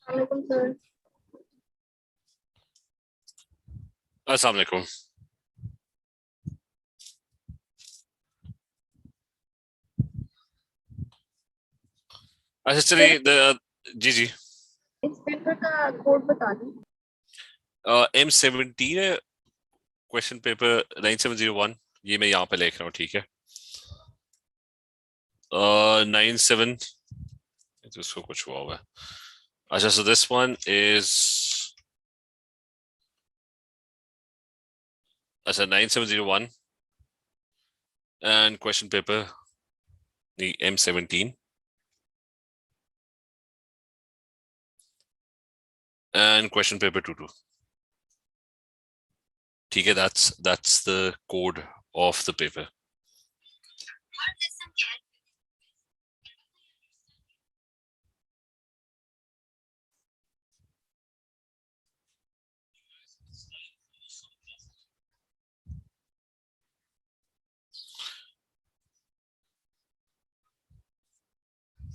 Assalamualaikum, sir. Assalamu alaikum. अच्छा चलिए जी जी इस पेपर का कोड बता दी। M17 है क्वेश्चन पेपर 9701 ये मैं यहाँ पे लिख रहा हूँ ठीक है 97 इसको कुछ हुआ है अच्छा so this one is अच्छा 9701 and question paper the M17 and question paper 22 ठीक है that's the code of the paper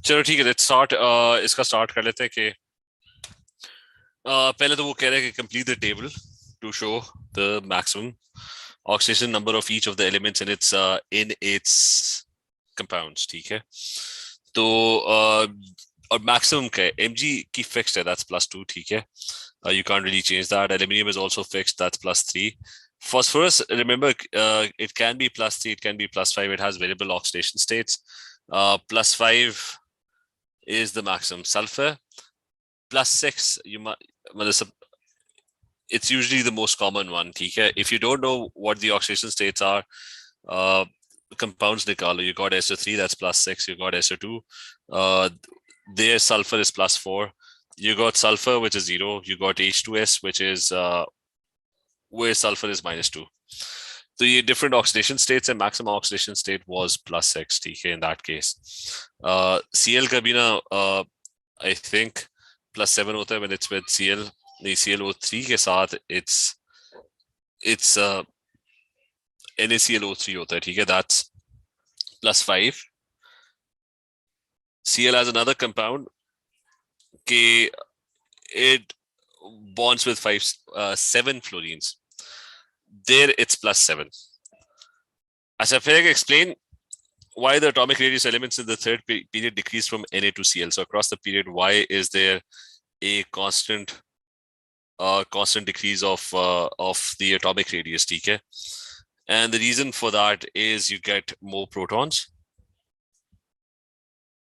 चलो ठीक है लेट्स स्टार्ट इसका स्टार्ट कर लेते हैं कि पहले तो वो कह रहे हैं कि complete the table to show the maximum oxidation number of each of the elements in its compounds ठीक है तो और मैक्सिमम का है mg की फिक्स्ड है दैट्स +2 ठीक है you can't really change that aluminium is also fixed that's +3 phosphorus remember it can be +3 it can be +5 it has variable oxidation states +5 is the maximum sulfur +6 you might it's usually the most common one ठीक है if you don't know what the oxidation states are compounds nikalo you got SO3 that's +6 you got SO2 their sulfur is +4 you got sulfur which is 0 you got H2S which is where sulfur is -2 so ये different oxidation states and maximum oxidation state was +6 ठीक है in that case Cl का भी ना I think +7 होता है when it's with Cl नहीं ClO3 के साथ it's NaClO3 होता है ठीक है that's +5 Cl has another compound के it bonds with 7 fluorines there it's +7 अच्छा फिर explain why the atomic radius elements in the third period decrease from Na to Cl so across the period why is there a constant decrease of the atomic radius ठीक है and the reason for that is you get more protons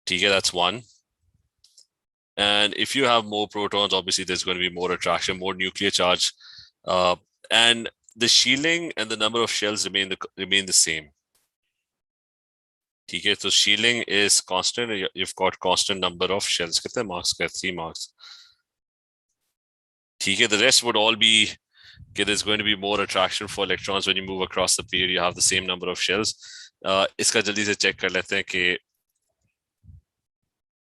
ठीक है that's one and if you have more protons obviously there's going to be more attraction more nuclear charge and the shielding and the number of shells remain the same ठीक है so shielding is constant you've got constant number of shells कितने marks का 3 marks ठीक है the rest would all be okay, there's going to be more attraction for electrons when you move across the period. You have the same number of shells. इसका जल्दी से check कर लेते हैं कि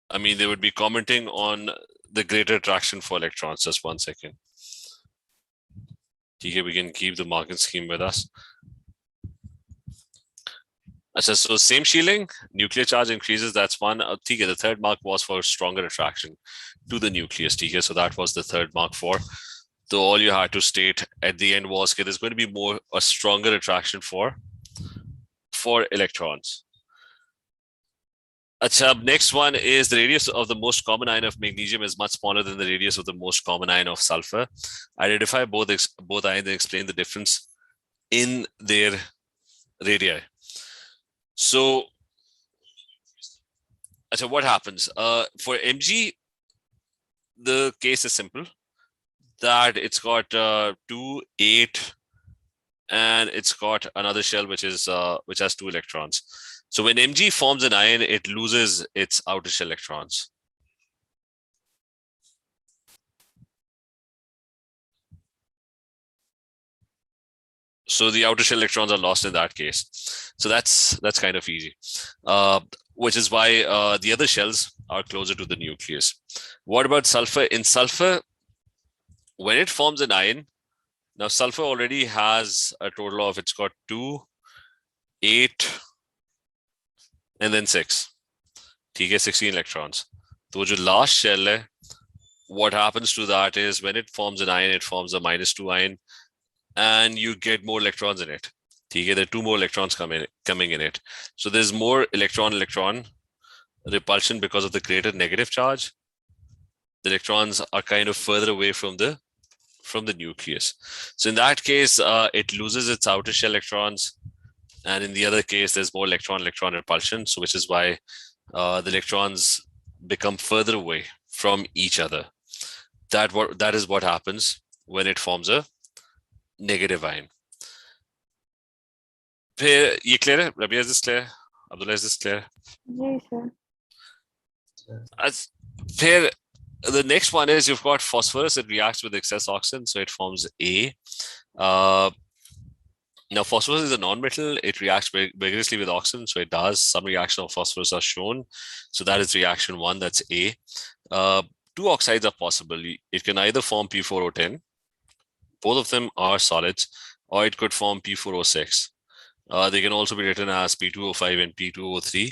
I mean, they would be commenting on the greater attraction for electrons. Just 1 second. Okay, we can keep the marking scheme with us. So same shielding, nuclear charge increases. That's one. The third mark was for stronger attraction to the nucleus. So that was the third mark for. So all you had to state at the end was that there's going to be a stronger attraction for electrons. Next one is the radius of the most common ion of magnesium is much smaller than the radius of the most common ion of sulfur. Identify both ions and explain the difference in their radii. So, what happens? For Mg, the case is simple. That it's got 2, 8, and it's got another shell which has 2 electrons. So when Mg forms an ion, it loses its outer shell electrons. So the outer shell electrons are lost in that case. So that's kind of easy, which is why the other shells are closer to the nucleus. What about sulfur? In sulfur, when it forms an ion, now sulfur already has a total of, it's got 2, 8, and then 6. ठीक है 16 electrons. तो जो last shell है what happens to that is when it forms an ion, it forms a -2 ion, and you get more electrons in it. Okay, there are 2 more electrons coming in it. So there's more electron-electron repulsion because of the greater negative charge. The electrons are kind of further away from the nucleus. So in that case, it loses its outer shell electrons, and in the other case, there's more electron-electron repulsion. So which is why the electrons become further away from each other. That is what happens when it forms a negative ion. फिर ये clear है? Rabia, is this clear? Abdullah, is this clear? Ji sir. फिर the next one is you've got phosphorus. It reacts with excess auxin, so it forms A. Now, phosphorus is a non-metal. It reacts vigorously with auxin, so it does. Some reaction of phosphorus are shown. So that is reaction 1, that's A. 2 oxides are possible. It can either form P4O10. Both of them are solids, or it could form P4O6. They can also be written as P2O5 and P2O3.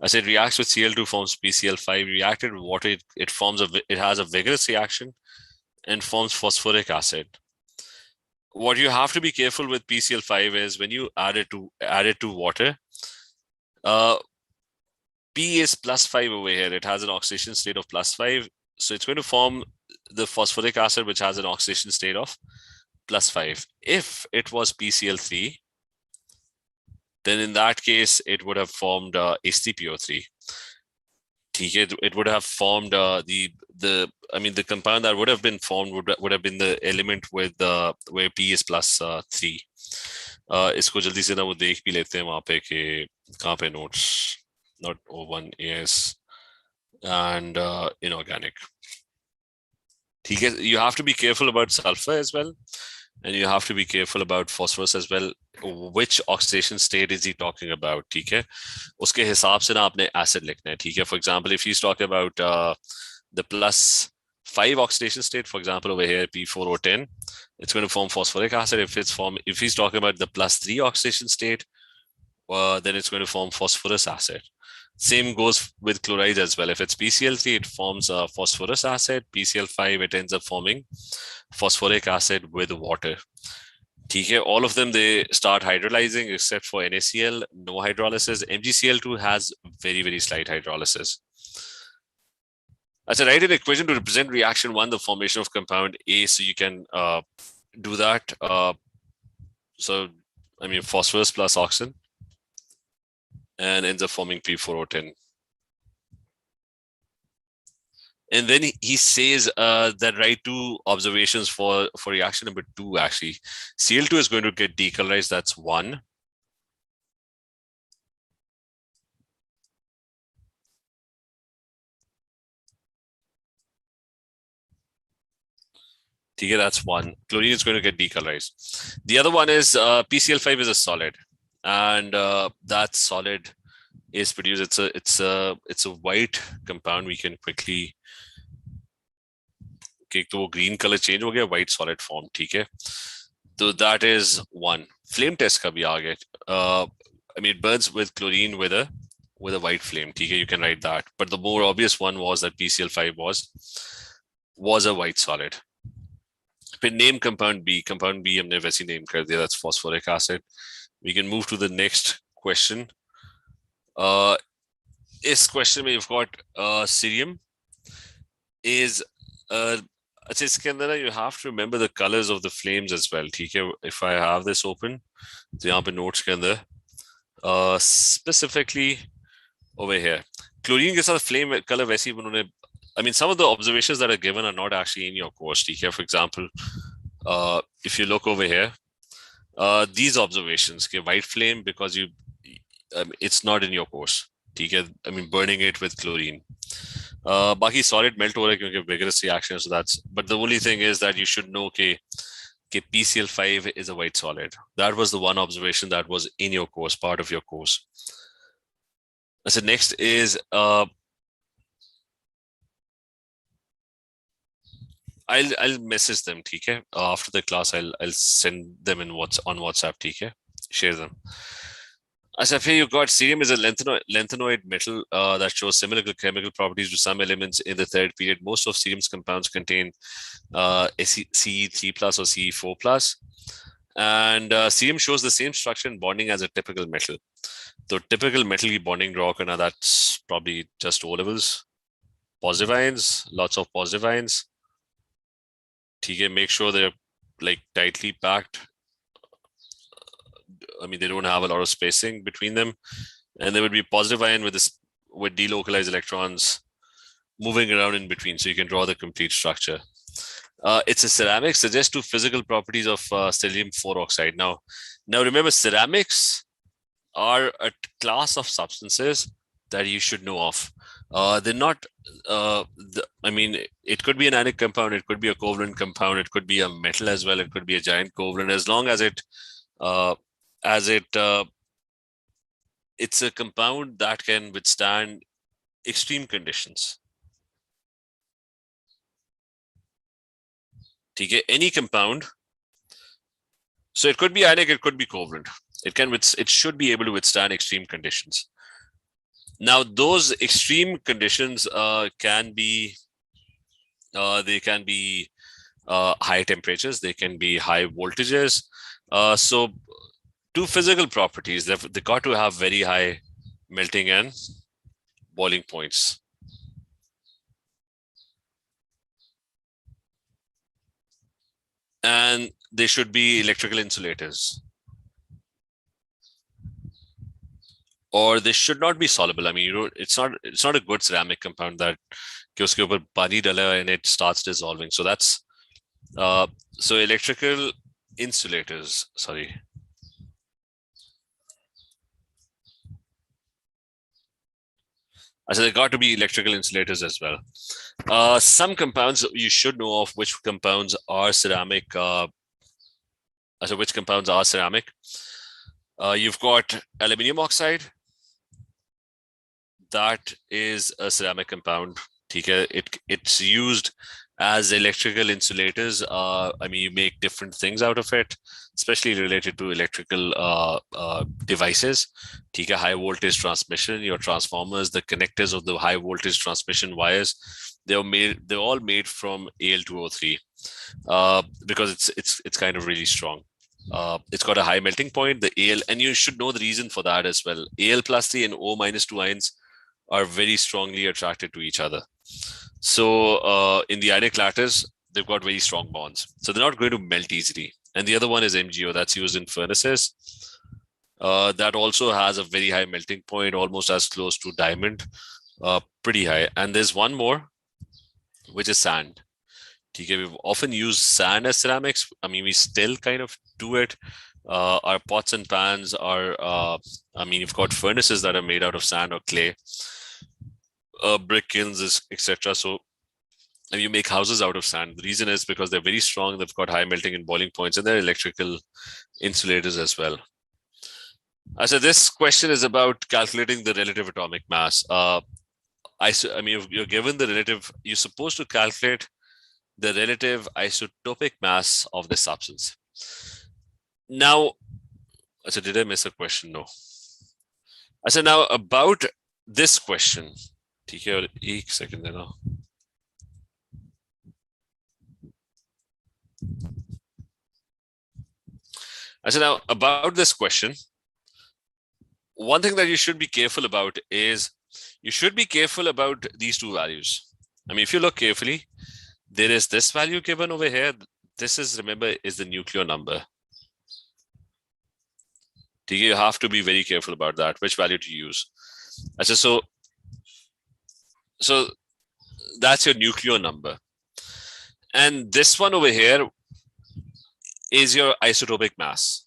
As it reacts with Cl2, forms PCl5. Reacted with water, it has a vigorous reaction and forms phosphoric acid. What you have to be careful with PCl5 is when you add it to water, P is +5 over here. It has an oxidation state of +5. So it's going to form the phosphoric acid, which has an oxidation state of +5. If it was PCl3, then in that case, it would have formed H3PO3. It would have formed the compound that would have been formed would have been the element with where P is +3. इसको जल्दी से ना वो देख भी लेते हैं वहाँ पे कि कहाँ पे notes, not O1 AS and inorganic. You have to be careful about sulfur as well, and you have to be careful about phosphorus as well. Which oxidation state is he talking about? ठीक है, उसके हिसाब से ना आपने acid लिखना है. ठीक है, for example, if he's talking about the +5 oxidation state, for example, over here P4O10, it's going to form phosphoric acid. If he's talking about the +3 oxidation state, then it's going to form phosphorus acid. Same goes with chlorides as well. If it's PCl3, it forms a phosphorus acid. PCl5, it ends up forming phosphoric acid with water. Okay, all of them, they start hydrolyzing except for NaCl, no hydrolysis. MgCl2 has very, very slight hydrolysis. That's a write an equation to represent reaction 1, the formation of compound A. So you can do that. Phosphorus plus auxin, and ends up forming P4O10. And then he says that write 2 observations for reaction number 2. Actually, Cl2 is going to get decolorized. That's 1. That's 1. Chlorine is going to get decolorized. The other one is PCl5 is a solid, and that solid is produced. It's a white compound. We can quickly. तो वो green color change हो गया, white solid form. ठीक है, so that is 1. Flame test का भी आ गया. It burns with chlorine with a white flame. ठीक है, you can write that. But the more obvious one was that PCl5 was a white solid. फिर name compound B. Compound B हमने वैसे name कर दिया. That's phosphoric acid. We can move to the next question. This question में you've got cerium is अच्छा, इसके अंदर you have to remember the colors of the flames as well. ठीक है, if I have this open, तो यहाँ पे notes के अंदर specifically over here, chlorine के साथ flame color वैसे ही उन्होंने, some of the observations that are given are not actually in your course. ठीक है, for example, if you look over here, these observations, okay, white flame, because it's not in your course. ठीक है, burning it with chlorine. बाकी solid melt हो रहा है क्योंकि vigorous reaction, so that's. But the only thing is that you should know कि PCl5 is a white solid. That was the one observation that was in your course, part of your course. So next is I'll message them. ठीक है, after the class I'll send them on WhatsApp. ठीक है, share them. As I feel, you've got cerium is a lanthanoid metal that shows similar chemical properties to some elements in the third period. Most of cerium's compounds contain Ce3 plus or Ce4 plus. And cerium shows the same structure and bonding as a typical metal. So typical metal की bonding draw करना, that's probably just O levels. Positive ions, lots of positive ions. ठीक है, make sure they're like tightly packed. I mean, they don't have a lot of spacing between them. And there would be positive ion with delocalized electrons moving around in between. So you can draw the complete structure. It's a ceramic, suggests two physical properties of Cerium 4 oxide. Now remember, ceramics are a class of substances that you should know of. They're not, I mean, it could be an anionic compound, it could be a covalent compound, it could be a metal as well, it could be a giant covalent, as long as it's a compound that can withstand extreme conditions. Okay, any compound. So it could be ionic, it could be covalent. It should be able to withstand extreme conditions. Now, those extreme conditions can be high temperatures, they can be high voltages. So two physical properties, they got to have very high melting and boiling points. And they should be electrical insulators. Or they should not be soluble. I mean, it's not a good ceramic compound that uske upar pani dala and it starts dissolving. So that's so electrical insulators. Sorry. So they got to be electrical insulators as well. Some compounds you should know of which compounds are ceramic. Which compounds are ceramic? You've got aluminium oxide. That is a ceramic compound. It's used as electrical insulators. I mean, you make different things out of it, especially related to electrical devices. High voltage transmission, your transformers, the connectors of the high voltage transmission wires, they're all made from Al2O3 because it's kind of really strong. It's got a high melting point, the Al, and you should know the reason for that as well. Al plus 3 and O minus 2 ions are very strongly attracted to each other. So in the ionic lattice, they've got very strong bonds. So they're not going to melt easily. And the other one is MgO, that's used in furnaces. That also has a very high melting point, almost as close to diamond, pretty high. And there's one more, which is sand. We've often used sand as ceramics. I mean, we still kind of do it. Our pots and pans are, I mean, you've got furnaces that are made out of sand or clay, brick kilns, etc. So you make houses out of sand. The reason is because they're very strong. They've got high melting and boiling points, and they're electrical insulators as well. So this question is about calculating the relative atomic mass. I mean, you're given the relative, you're supposed to calculate the relative isotopic mass of the substance. Now, so did I miss a question? No. I said now about this question. एक second देना. I said now about this question. One thing that you should be careful about is you should be careful about these two values. I mean, if you look carefully, there is this value given over here. This is, remember, is the nuclear number. You have to be very careful about that, which value to use. So that's your nuclear number. And this one over here is your isotopic mass.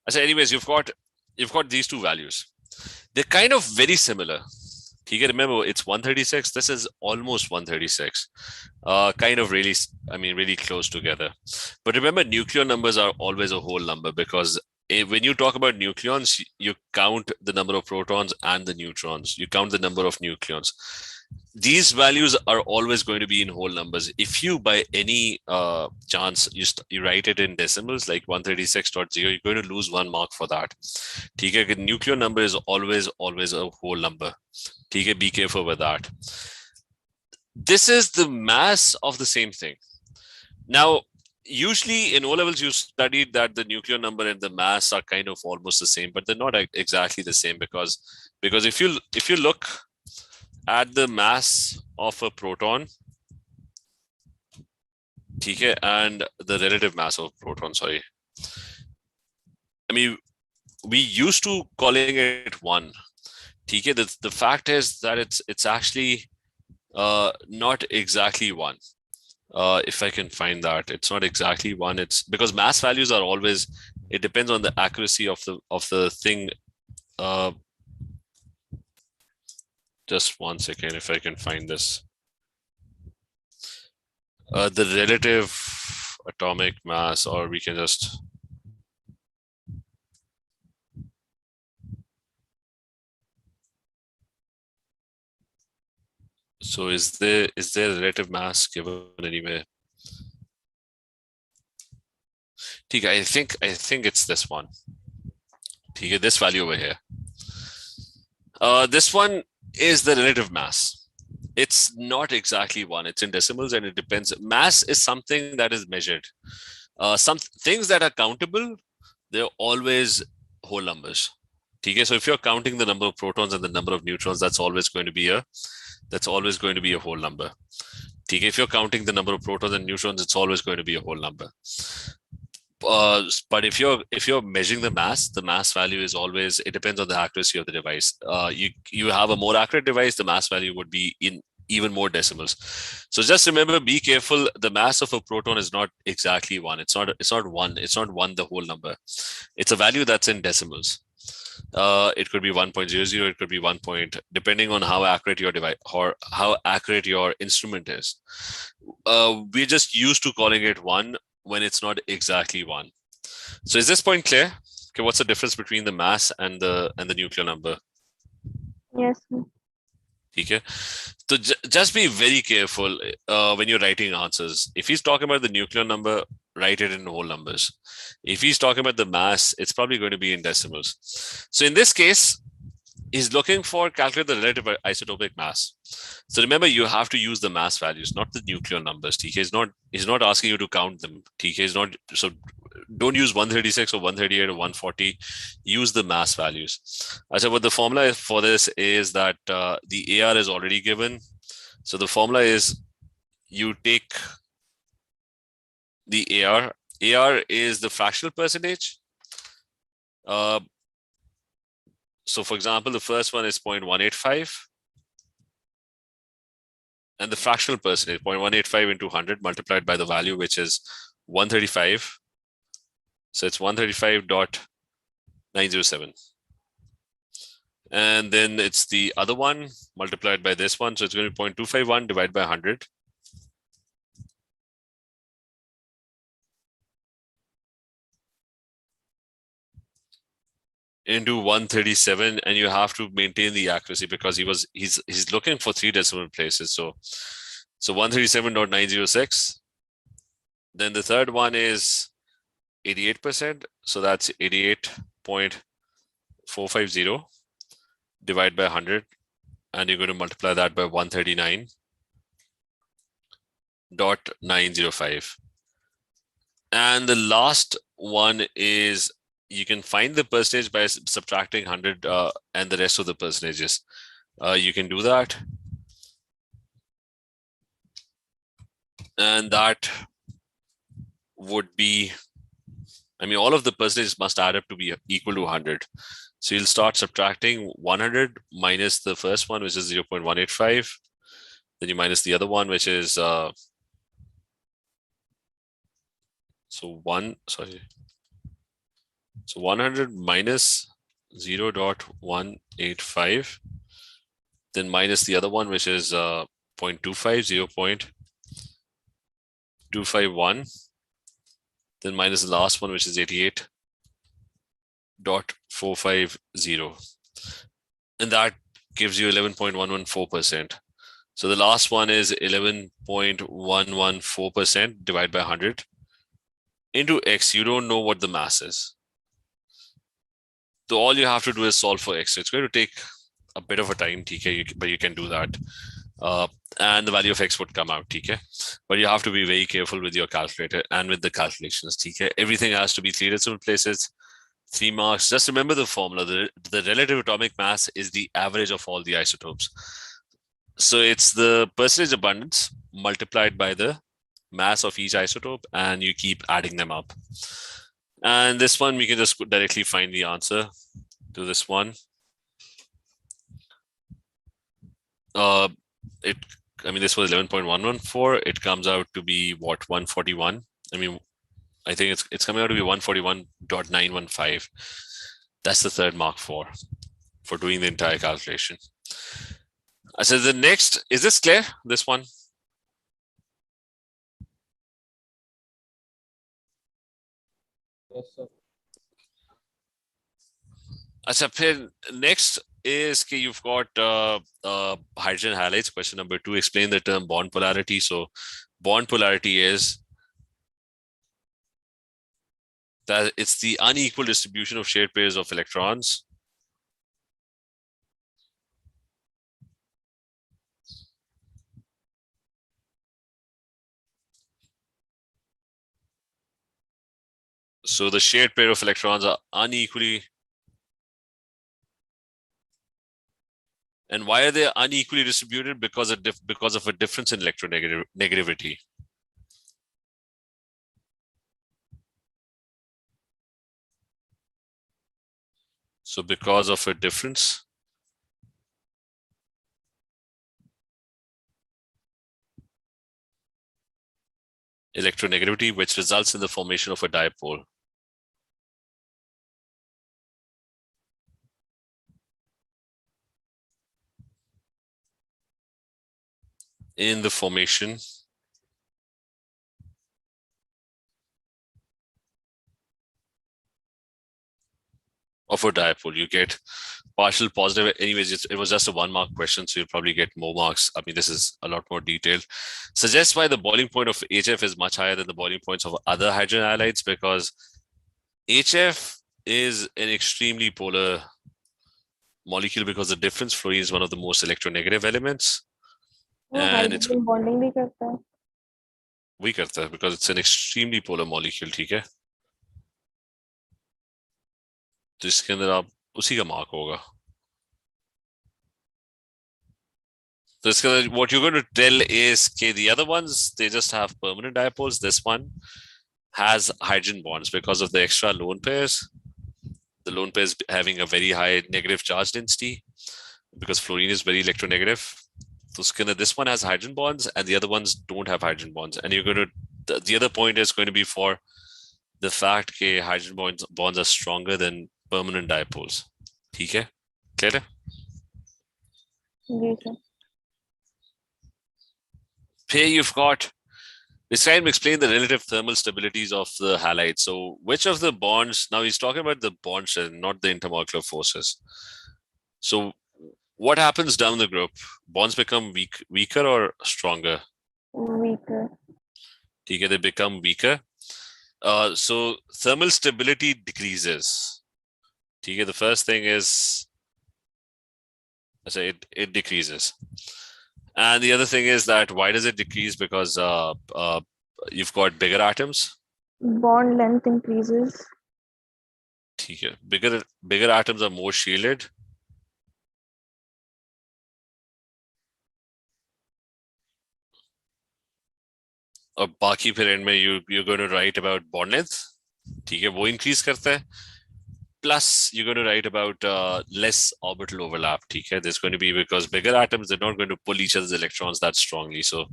So anyways, you've got these two values. They're kind of very similar. You can remember it's 136. This is almost 136. Kind of really, I mean, really close together. But remember, nuclear numbers are always a whole number because when you talk about nucleons, you count the number of protons and the neutrons. You count the number of nucleons. these values are always going to be in whole numbers. If you by any chance you write it in decimals like 136.0, you're going to lose 1 mark for that. The nuclear number is always a whole number. Be careful with that. This is the mass of the same thing. Now, usually in O levels, you studied that the nuclear number and the mass are kind of almost the same, but they're not exactly the same because if you look at the mass of a proton, and the relative mass of a proton, sorry. I mean, we used to calling it 1. The fact is that it's actually not exactly 1. If I can find that, it's not exactly 1. It's because mass values are always, it depends on the accuracy of the thing. Just 1 second, if I can find this. The relative atomic mass, or we can just so is there relative mass given anywhere? I think it's this one. This value over here. This one is the relative mass. It's not exactly 1. It's in decimals and it depends. Mass is something that is measured. Some things that are countable, they're always whole numbers. So if you're counting the number of protons and the number of neutrons, that's always going to be a whole number. If you're counting the number of protons and neutrons, it's always going to be a whole number. But if you're measuring the mass value is always, it depends on the accuracy of the device. You have a more accurate device, the mass value would be in even more decimals. So just remember, be careful. The mass of a proton is not exactly 1. It's not 1. It's not 1 the whole number. It's a value that's in decimals. It could be 1.00. It could be 1. Depending on how accurate your device or how accurate your instrument is. We're just used to calling it 1 when it's not exactly 1. So is this point clear? Okay, what's the difference between the mass and the nuclear number? Yes. Okay. So just be very careful when you're writing answers. If he's talking about the nuclear number, write it in whole numbers. If he's talking about the mass, it's probably going to be in decimals. So in this case, he's looking for calculate the relative isotopic mass. So remember, you have to use the mass values, not the nuclear numbers. He's not asking you to count them. Is not, so don't use 136 or 138 or 140. Use the mass values. So what the formula for this is that the AR is already given. So the formula is you take the AR. AR is the fractional percentage. So for example, the first one is 0.185. And the fractional percentage, 0.185 into 100 multiplied by the value, which is 135. So it's 135.907. And then it's the other one multiplied by this one. So it's going to be 0.251 divided by 100. Into 137, and you have to maintain the accuracy because he's looking for 3 decimal places. So 137.906. Then the third one is 88%. So that's 88.450 divided by 100, and you're going to multiply that by 139.905. And the last one is, you can find the percentage by subtracting 100 and the rest of the percentages. You can do that. And that would be, I mean, all of the percentages must add up to be equal to 100. So you'll start subtracting 100 minus the first one, which is 0.185. Then you minus the other one, which is, so 100 minus 0.185, then minus the other one, which is 0.25, 0.251, then minus the last one, which is 88.450. And that gives you 11.114%. So the last one is 11.114% divided by 100 into X. You don't know what the mass is. So all you have to do is solve for X. So it's going to take a bit of a time, TK, but you can do that. And the value of X would come out, TK. But you have to be very careful with your calculator and with the calculations, TK. Everything has to be 3 decimal places, 3 marks. Just remember the formula. The relative atomic mass is the average of all the isotopes. So it's the percentage abundance multiplied by the mass of each isotope, and you keep adding them up. And this one, we can just directly find the answer to this one. This was 11.114. It comes out to be what, 141? I think it's coming out to be 141.915. That's the third mark for doing the entire calculation. So the next, is this clear? This one? Yes, sir. Next is you've got hydrogen halides. Question number 2, explain the term bond polarity. So bond polarity is that it's the unequal distribution of shared pairs of electrons so the shared pair of electrons are unequally. And why are they unequally distributed? Because of a difference in electronegativity. So because of a difference electronegativity, which results in the formation of a dipole. In the formation of a dipole, you get partial positive. Anyways, it was just a 1 mark question, so you'll probably get more marks. This is a lot more detailed. Suggests why the boiling point of HF is much higher than the boiling points of other hydrogen halides, because HF is an extremely polar molecule because the difference fluorine is one of the most electronegative elements. And it's bonding भी करता है. We करता है because it's an extremely polar molecule, ठीक है? तो इसके अंदर आप उसी का मार्क होगा. So it's gonna, what you're going to tell is, okay, the other ones, they just have permanent dipoles. This one has hydrogen bonds because of the extra lone pairs. The lone pairs having a very high negative charge density because fluorine is very electronegative. So this one has hydrogen bonds and the other ones don't have hydrogen bonds. And you're going to, the other point is going to be for the fact that hydrogen bonds are stronger than permanent dipoles. Okay? Clear? Yes, sir. Here you've got, describe and explain the relative thermal stabilities of the halides. So which of the bonds, now he's talking about the bonds and not the intermolecular forces. So what happens down the group? Bonds become weaker or stronger? Weaker. Okay, they become weaker. So thermal stability decreases. Okay, the first thing is, it decreases. And the other thing is that why does it decrease? Because you've got bigger atoms. Bond length increases. Okay. Bigger atoms are more shielded. और बाकी फिर end में you're going to write about bond length. ठीक है, वो increase करता है. Plus, you're going to write about less orbital overlap. Okay? There's going to be, because bigger atoms, they're not going to pull each other's electrons that strongly. So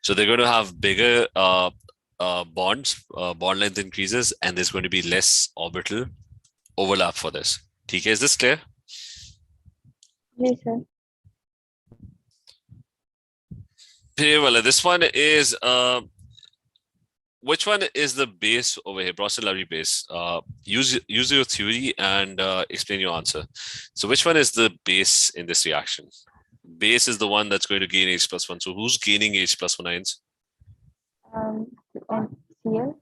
they're going to have bigger bonds, bond length increases, and there's going to be less orbital overlap for this. Okay? Is this clear? Yes, sir. Well, this one is, which one is the base over here? Bronsted-Lowry base. Use your theory and explain your answer. So which one is the base in this reaction? Base is the one that's going to gain H plus 1. So who's gaining H plus 1 ions? And Cl.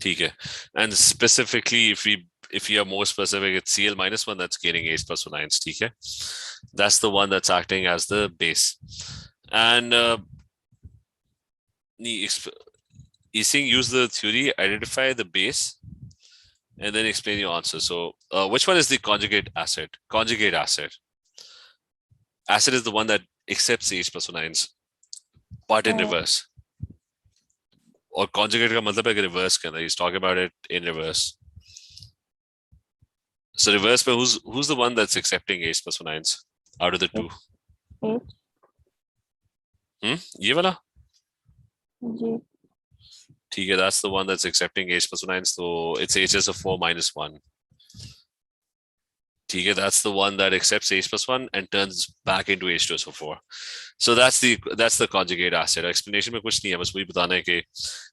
Okay. And specifically, if you are more specific, it's Cl minus 1 that's gaining H plus 1 ions. Okay. That's the one that's acting as the base. And Ising, use the theory, identify the base, and then explain your answer. So which one is the conjugate acid? Conjugate acid. Acid is the one that accepts H plus 1 ions, but in reverse. Or conjugate का मतलब है reverse के अंदर. He's talking about it in reverse. So reverse में who's the one that's accepting H plus 1 ions out of the two? H. ये वाला? G. ठीक है, that's the one that's accepting H plus 1 ions. So it's HSO4 minus 1. ठीक है, that's the one that accepts H plus 1 and turns back into H2SO4. So that's the conjugate acid. Explanation में कुछ नहीं है, बस वही बताना है कि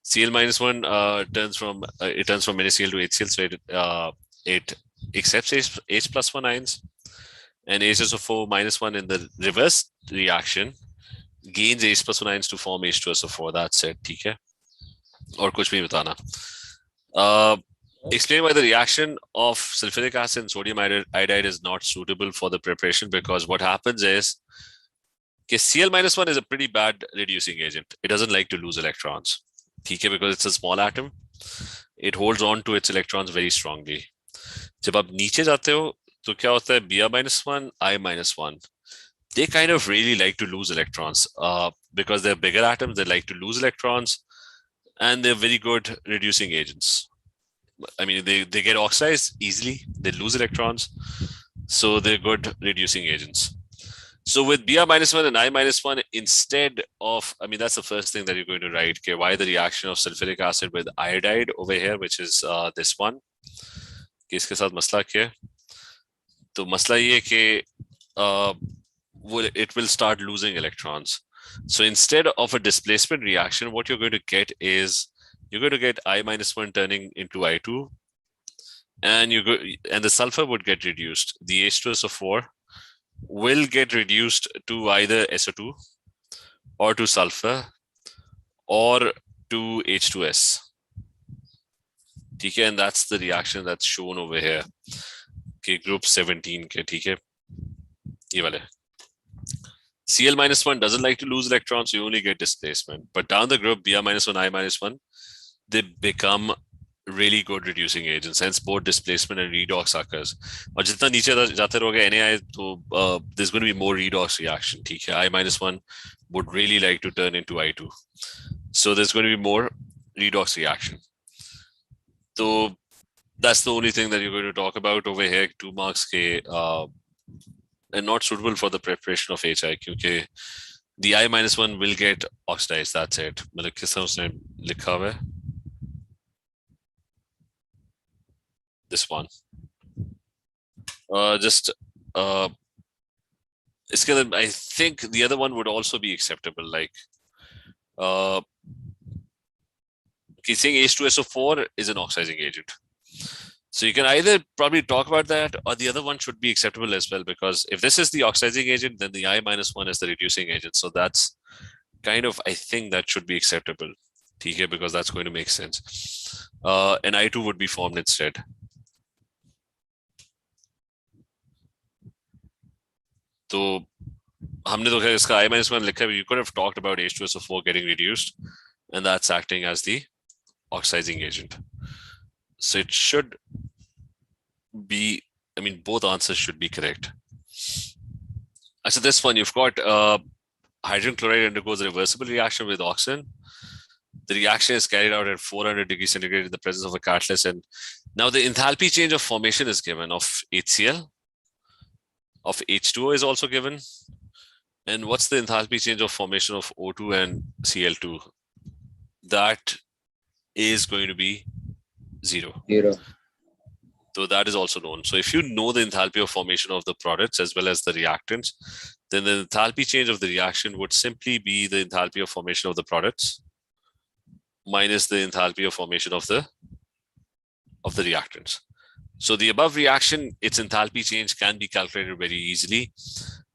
Cl minus 1 turns from NaCl to HCl, so it accepts H plus 1 ions, and HSO4 minus 1 in the reverse reaction gains H plus 1 ions to form H2SO4. That's it. ठीक है, और कुछ भी बताना. Explain why the reaction of sulfuric acid and sodium iodide is not suitable for the preparation, because what happens is Cl minus 1 is a pretty bad reducing agent. It doesn't like to lose electrons. Okay, because it's a small atom. It holds on to its electrons very strongly. जब आप नीचे जाते हो तो क्या होता है? Br minus 1, I minus 1. They kind of really like to lose electrons because they're bigger atoms. They like to lose electrons, and they're very good reducing agents. I mean, they get oxidized easily. They lose electrons, so they're good reducing agents. So with Br minus 1 and I minus 1, instead of, I mean, that's the first thing that you're going to write. Okay, why the reaction of sulfuric acid with iodide over here, which is this one. इसके साथ मसला क्या है? तो मसला ये कि it will start losing electrons. So instead of a displacement reaction, what you're going to get is you're going to get I minus 1 turning into I2, and the sulfur would get reduced. The H2SO4 will get reduced to either SO2 or to sulfur or to H2S. Okay, and that's the reaction that's shown over here. Okay, group 17. Okay, ये वाले. Cl minus 1 doesn't like to lose electrons, so you only get displacement. But down the group, Br minus 1, I minus 1, they become really good reducing agents. Hence, both displacement and redox occurs. और जितना नीचे जाते रहोगे NaI, तो there's going to be more redox reaction. ठीक है, I minus 1 would really like to turn into I2. So there's going to be more redox reaction. So that's the only thing that you're going to talk about over here. 2 marks के and not suitable for the preparation of HI, क्योंकि the I minus 1 will get oxidized. That's it. मतलब किस तरह उसने लिखा हुआ है? This one. इसके अंदर I think the other one would also be acceptable. Like saying H2SO4 is an oxidizing agent. So you can either probably talk about that, or the other one should be acceptable as well, because if this is the oxidizing agent, then the I minus 1 is the reducing agent. So that's kind of, I think that should be acceptable, because that's going to make sense. And I2 would be formed instead. So हमने तो इसका I minus 1 लिखा है, you could have talked about H2SO4 getting reduced, and that's acting as the oxidizing agent. So it should be, I mean, both answers should be correct. So this one, you've got hydrogen chloride undergoes a reversible reaction with auxin. The reaction is carried out at 400 degrees centigrade in the presence of a catalyst. And now the enthalpy change of formation is given of HCl, of H2O is also given. And what's the enthalpy change of formation of O2 and Cl2? That is going to be 0. So that is also known. So if you know the enthalpy of formation of the products as well as the reactants, then the enthalpy change of the reaction would simply be the enthalpy of formation of the products minus the enthalpy of formation of the reactants. So the above reaction, its enthalpy change can be calculated very easily.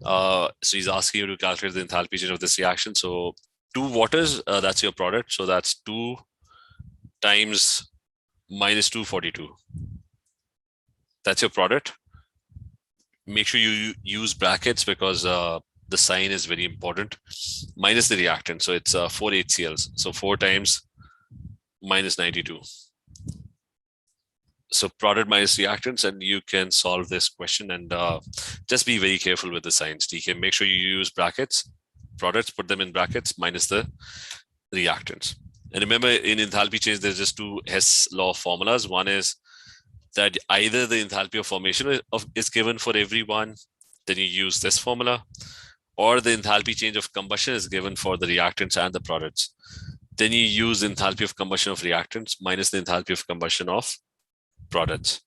So he's asking you to calculate the enthalpy change of this reaction. So 2 waters, that's your product. So that's 2 times minus 242. That's your product. Make sure you use brackets because the sign is very important. Minus the reactant. So it's 4 HCl's. So 4 times minus 92. So product minus reactants, and you can solve this question. And just be very careful with the signs. TK, make sure you use brackets. Products, put them in brackets minus the reactants. And remember, in enthalpy change, there's just 2 Hess law formulas. One is that either the enthalpy of formation is given for every one, then you use this formula, or the enthalpy change of combustion is given for the reactants and the products. Then you use the enthalpy of combustion of reactants minus the enthalpy of combustion of products.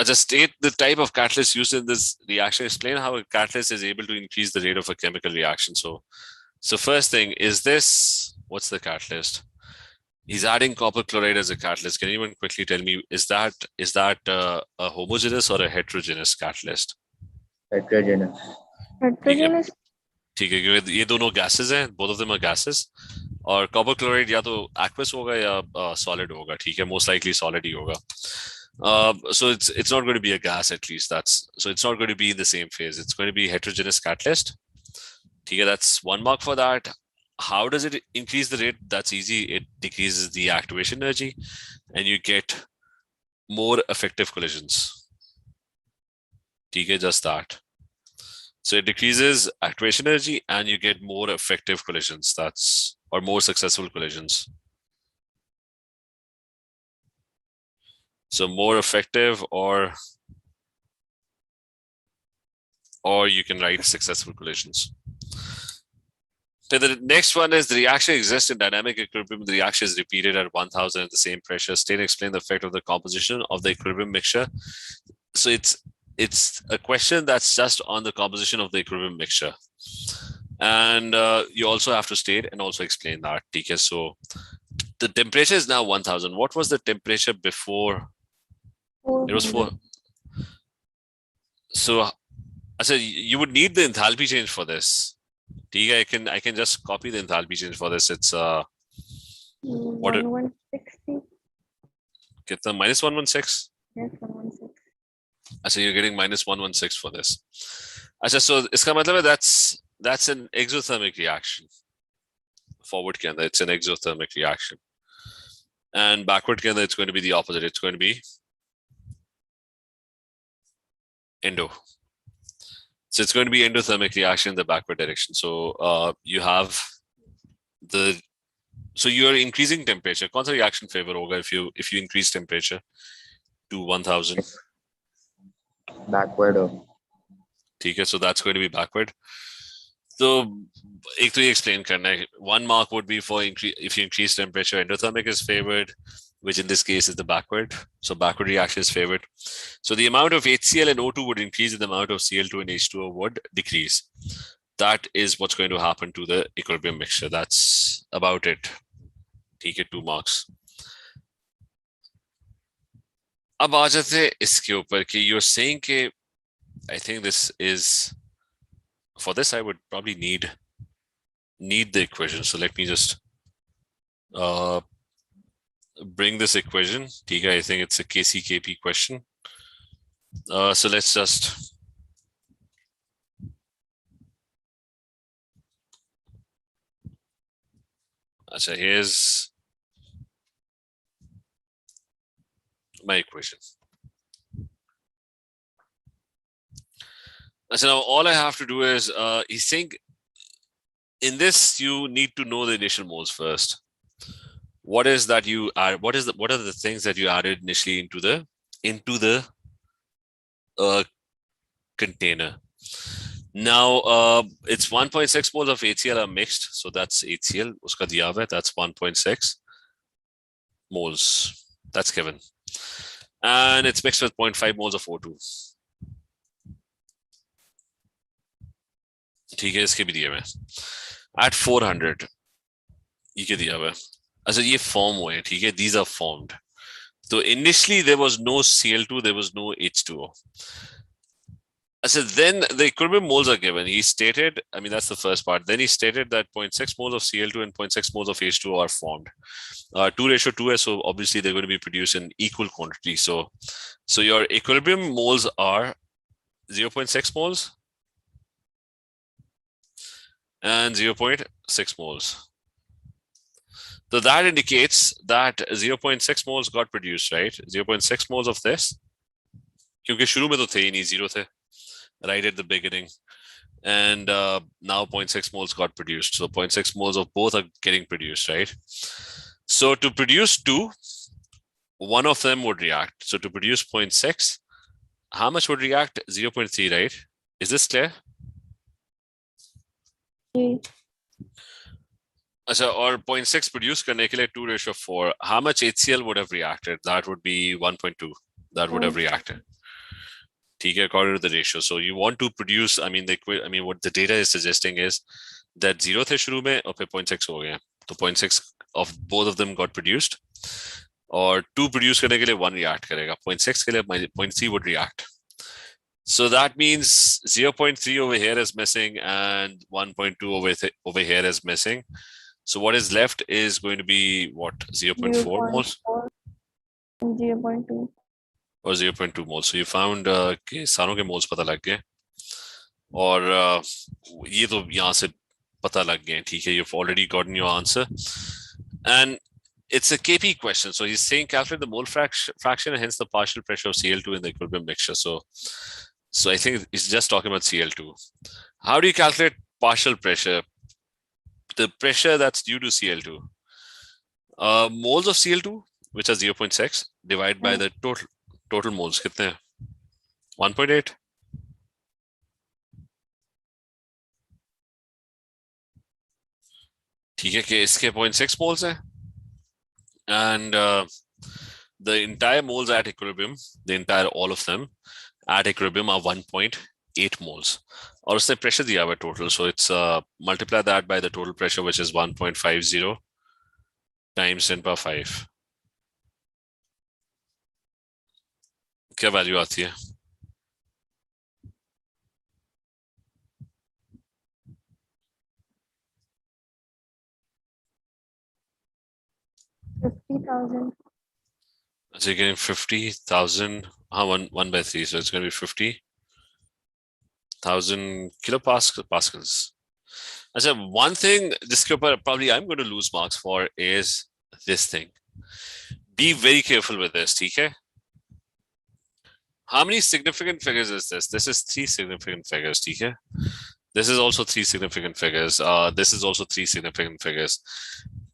Just state the type of catalyst used in this reaction. Explain how a catalyst is able to increase the rate of a chemical reaction. So first thing is this, what's the catalyst? He's adding copper chloride as a catalyst. Can anyone quickly tell me, is that a homogeneous or a heterogeneous catalyst? Heterogeneous. Heterogeneous. ठीक है क्योंकि ये दोनों gases हैं, both of them are gases. और copper chloride या तो aqueous होगा या solid होगा, ठीक है, most likely solid ही होगा. So it's not going to be a gas, at least. So it's not going to be in the same phase. It's going to be heterogeneous catalyst. Okay, that's 1 mark for that. How does it increase the rate? That's easy. It decreases the activation energy and you get more effective collisions. Okay, just that. So it decreases activation energy and you get more effective collisions. Or more successful collisions. So more effective or you can write successful collisions. So the next one is the reaction exists in dynamic equilibrium. The reaction is repeated at 1000 at the same pressure. State and explain the effect of the composition of the equilibrium mixture. So it's a question that's just on the composition of the equilibrium mixture. And you also have to state and also explain that. Okay, so the temperature is now 1000. What was the temperature before? It was 4. So I said you would need the enthalpy change for this. I can just copy the enthalpy change for this. It's 1160. Kitna? Minus 116. Yes, 116. So you're getting minus 116 for this. So iska matlab hai that's an exothermic reaction. Forward ke andar, it's an exothermic reaction. And backward ke andar, it's going to be the opposite. It's going to be endo. So it's going to be endothermic reaction in the backward direction. So you have so you are increasing temperature. Kaun sa reaction favor hoga if you increase temperature to 1000? Backward. Okay, so that's going to be backward. So ek to ye explain karna hai. 1 mark would be for if you increase temperature, endothermic is favored, which in this case is the backward. So backward reaction is favored. So the amount of HCl and O2 would increase and the amount of Cl2 and H2O would decrease. That is what's going to happen to the equilibrium mixture. That's about it. Take it 2 marks. Ab aa jate iske upar ki you're saying ke I think this is, for this I would probably need the equation. So let me just bring this equation. I think it's a KCKP question. So let's just here's my equation. So now all I have to do is he's saying in this you need to know the initial moles first. What is that you add? What are the things that you added initially into the container? Now it's 1.6 moles of HCl are mixed, so that's HCl. Uska diya hua hai, that's 1.6 moles. That's given, and it's mixed with 0.5 moles of O2. ठीक है, इसके भी दिए हुए at 400 ये क्या दिया हुआ है? अच्छा ये form हुए हैं, ठीक है, these are formed. So initially there was no Cl2, there was no H2O. So then the equilibrium moles are given. He stated, I mean, that's the first part. Then he stated that 0.6 moles of Cl2 and 0.6 moles of H2O are formed. 2:2s, so obviously they're going to be produced in equal quantity. So your equilibrium moles are 0.6 moles and 0.6 moles. So that indicates that 0.6 moles got produced, right? 0.6 moles of this. क्योंकि शुरू में तो थे ही नहीं, 0 थे, right at the beginning. And now 0.6 moles got produced. So 0.6 moles of both are getting produced, right? So to produce 2, one of them would react. So to produce 0.6, how much would react? 0.3, right? Is this clear? Or 0.6 produced करने के लिए 2:4. How much HCl would have reacted? That would be 1.2. That would have reacted. According to the ratio. So you want to produce, I mean, what the data is suggesting is that 0 थे शुरू में और फिर 0.6 हो गए. So 0.6 of both of them got produced. और 2 produce करने के लिए 1 react करेगा. 0.6 के लिए 0.3 would react. So that means 0.3 over here is missing and 1.2 over here is missing. So what is left is going to be what? 0.4 moles? 0.2. Or 0.2 moles. So you found कि सारों के moles पता लग गए और ये तो यहाँ से पता लग गए. ठीक है, you've already gotten your answer. And it's a KP question. So he's saying calculate the mole fraction and hence the partial pressure of Cl2 in the equilibrium mixture. So I think it's just talking about Cl2. How do you calculate partial pressure? The pressure that's due to Cl2. Moles of Cl2, which are 0.6, divided by the total moles. कितने हैं? 1.8. ठीक है कि इसके 0.6 moles हैं. And the entire moles at equilibrium, all of them at equilibrium are 1.8 moles. और उसने pressure दिया हुआ total, so it's multiply that by the total pressure, which is 1.50 times 10 power 5. क्या value आती है? $50,000. So you're getting 50,000, 1/3, so it's going to be 50,000 kilopascals. So one thing जिसके ऊपर probably I'm going to lose marks for is this thing. Be very careful with this, ठीक है? How many significant figures is this? This is 3 significant figures, ठीक है? This is also 3 significant figures. This is also 3 significant figures.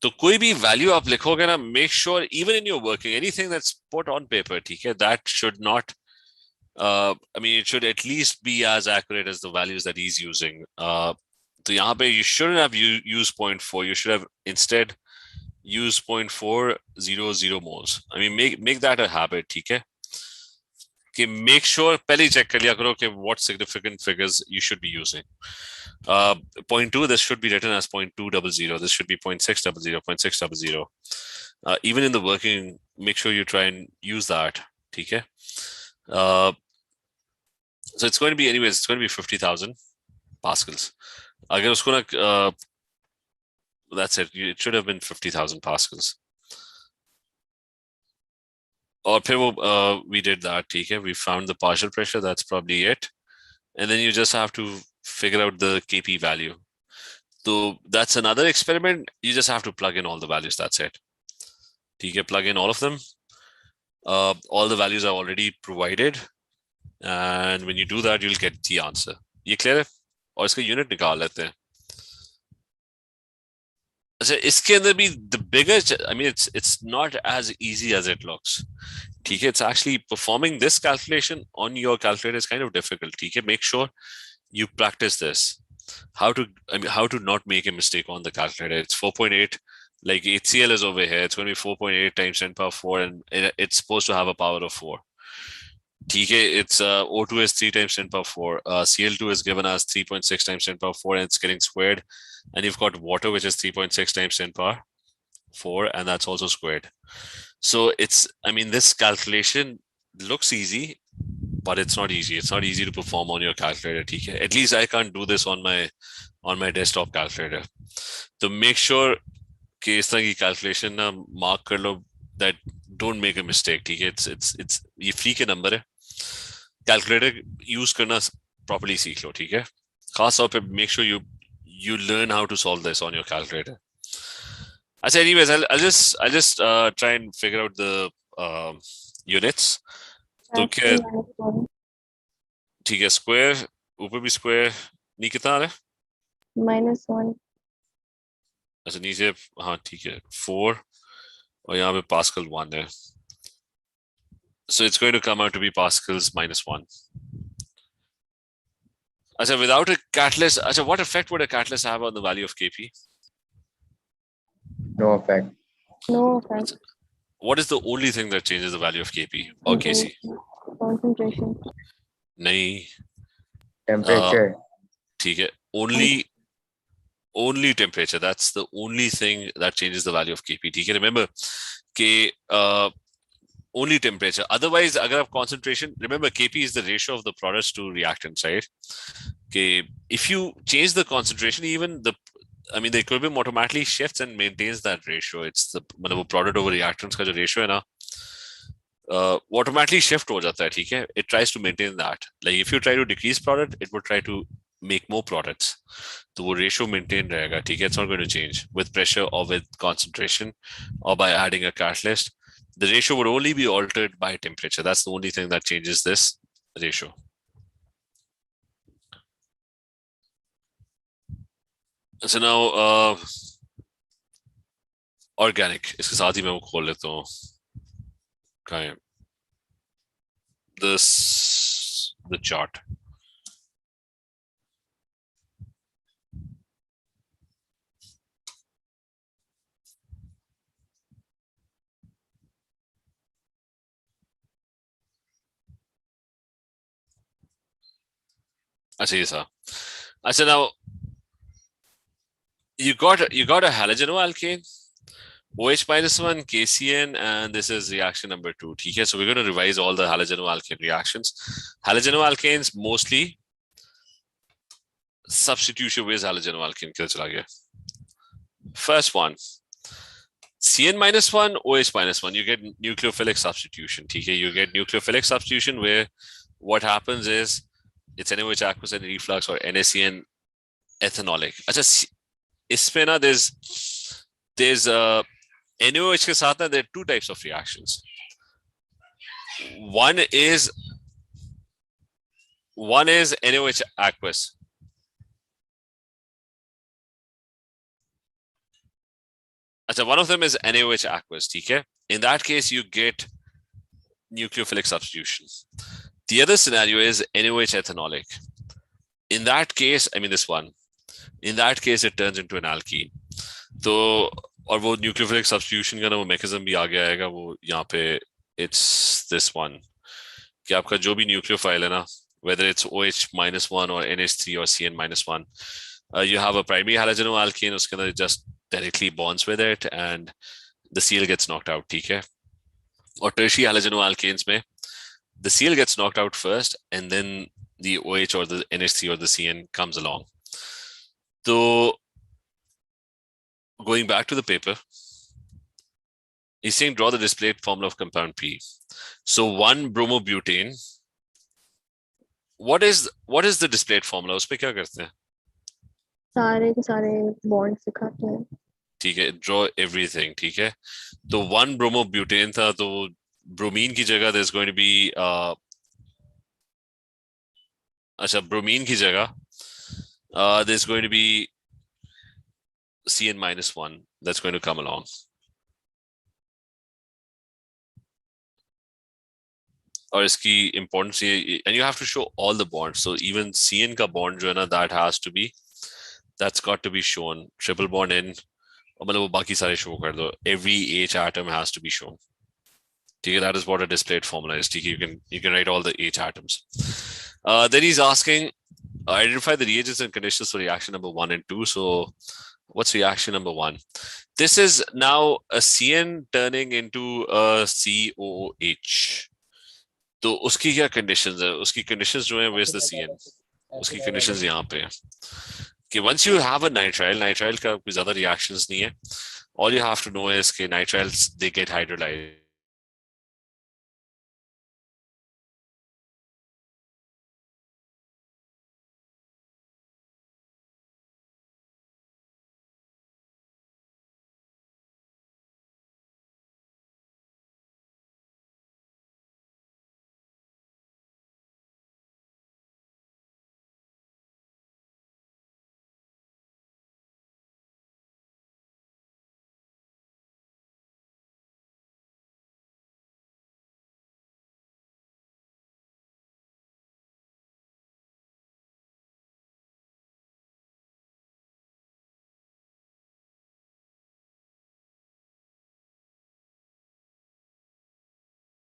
तो कोई भी value आप लिखोगे ना, make sure even in your working, anything that's put on paper, ठीक है, that should not, I mean, it should at least be as accurate as the values that he's using. तो यहाँ पे you shouldn't have used 0.4. You should have instead used 0.400 moles. I mean, make that a habit, ठीक है? कि make sure पहले ही check कर लिया करो कि what significant figures you should be using. 0.2, this should be written as 0.200. This should be 0.600, 0.600. Even in the working, make sure you try and use that. ठीक है? So it's going to be, anyways, it's going to be 50,000 pascals. अगर उसको ना, that's it. It should have been 50,000 pascals. और फिर वो we did that, ठीक है? We found the partial pressure. That's probably it. And then you just have to figure out the KP value. So that's another experiment. You just have to plug in all the values. That's it. ठीक है? Plug in all of them. All the values are already provided. And when you do that, you'll get the answer. ये clear है? और इसका unit निकाल लेते हैं. अच्छा, इसके अंदर भी the bigger, I mean, it's not as easy as it looks. ठीक है? It's actually performing this calculation on your calculator is kind of difficult. ठीक है? Make sure you practice this. How to not make a mistake on the calculator. It's 4.8. Like HCl is over here. It's going to be 4.8 times 10 power 4, and it's supposed to have a power of 4. ठीक है? It's O2 is 3 times 10 power 4. Cl2 is given as 3.6 times 10 power 4, and it's getting squared. And you've got water, which is 3.6 times 10 power 4, and that's also squared. So it's, I mean, this calculation looks easy, but it's not easy. It's not easy to perform on your calculator. Okay? At least I can't do this on my desktop calculator. So make sure कि इस तरह की calculation ना mark कर लो that don't make a mistake. ठीक है? It's ये free के number है. Calculator use करना properly सीख लो. ठीक है? खास तौर पे make sure you learn how to solve this on your calculator. I said, anyways, I'll just try and figure out the units. तो क्या ठीक है square ऊपर भी square नी कितना आ रहा है -1 अच्छा नीचे हाँ ठीक है 4 और यहाँ पे Pascal 1 है so it's going to come out to be Pascals -1 अच्छा without a catalyst अच्छा what effect would a catalyst have on the value of Kp No effect. no effect. what is the only thing that changes the value of Kp or Kc Concentration. नहीं Temperature. ठीक है only temperature that's the only thing that changes the value of Kp ठीक है remember कि only temperature otherwise अगर आप concentration remember Kp is the ratio of the products to reactants right okay if you change the concentration even I mean the equilibrium automatically shifts and maintains that ratio it's the मतलब product over reactants का जो ratio है ना automatically shift हो जाता है ठीक है it tries to maintain that like if you try to decrease product it would try to make more products तो वो ratio maintain रहेगा ठीक है it's not going to change with pressure or with concentration or by adding a catalyst the ratio would only be altered by temperature that's the only thing that changes this ratio so now organic इसके साथ ही मैं वो खोल लेता हूँ कहाँ है the chart अच्छा ये था अच्छा now you got a halogenoalkane OH -1 KCN and this is reaction number 2 ठीक है so we're going to revise all the halogenoalkane reactions halogenoalkanes mostly substitution with halogenoalkane के चला गया first one CN -1 OH -1 you get nucleophilic substitution ठीक है you get nucleophilic substitution where what happens is it's NaOH aqueous and reflux or NaCN ethanolic अच्छा इसमें ना there's NaOH के साथ ना there are two types of reactions one is NaOH aqueous अच्छा one of them is NaOH aqueous ठीक है in that case you get nucleophilic substitution the other scenario is NaOH ethanolic in that case I mean this one in that case it turns into an alkene तो और वो nucleophilic substitution का ना वो mechanism भी आगे आएगा वो यहाँ पे it's this one कि आपका जो भी nucleophile है ना whether it's OH -1 or NH3 or CN -1 you have a primary halogenoalkane उसके अंदर just directly bonds with it and the Cl gets knocked out ठीक है और tertiary halogenoalkanes में the Cl gets knocked out first and then the OH or the NH3 or the CN comes along so going back to the paper he's saying draw the displayed formula of compound P so 1 bromobutane what is the displayed formula उस पे क्या करते हैं सारे के सारे bonds दिखाते हैं ठीक है draw everything ठीक है तो 1 bromobutane था तो bromine की जगह there's going to be अच्छा bromine की जगह there's going to be CN -1 that's going to come along और इसकी importance and you have to show all the bonds so even CN का bond जो है ना that's got to be shown triple bond in और मतलब वो बाकी सारे show कर दो every H atom has to be shown ठीक है that is what a displayed formula is ठीक है you can write all the H atoms then he's asking identify the reagents and conditions for reaction number 1 and 2 so what's reaction number 1 this is now a CN turning into a COOH तो उसकी क्या conditions है? उसकी conditions जो है where's the CN? उसकी conditions यहाँ पे है कि once you have a nitrile का कोई ज्यादा reactions नहीं है. All you have to know is कि nitriles they get hydrolyzed.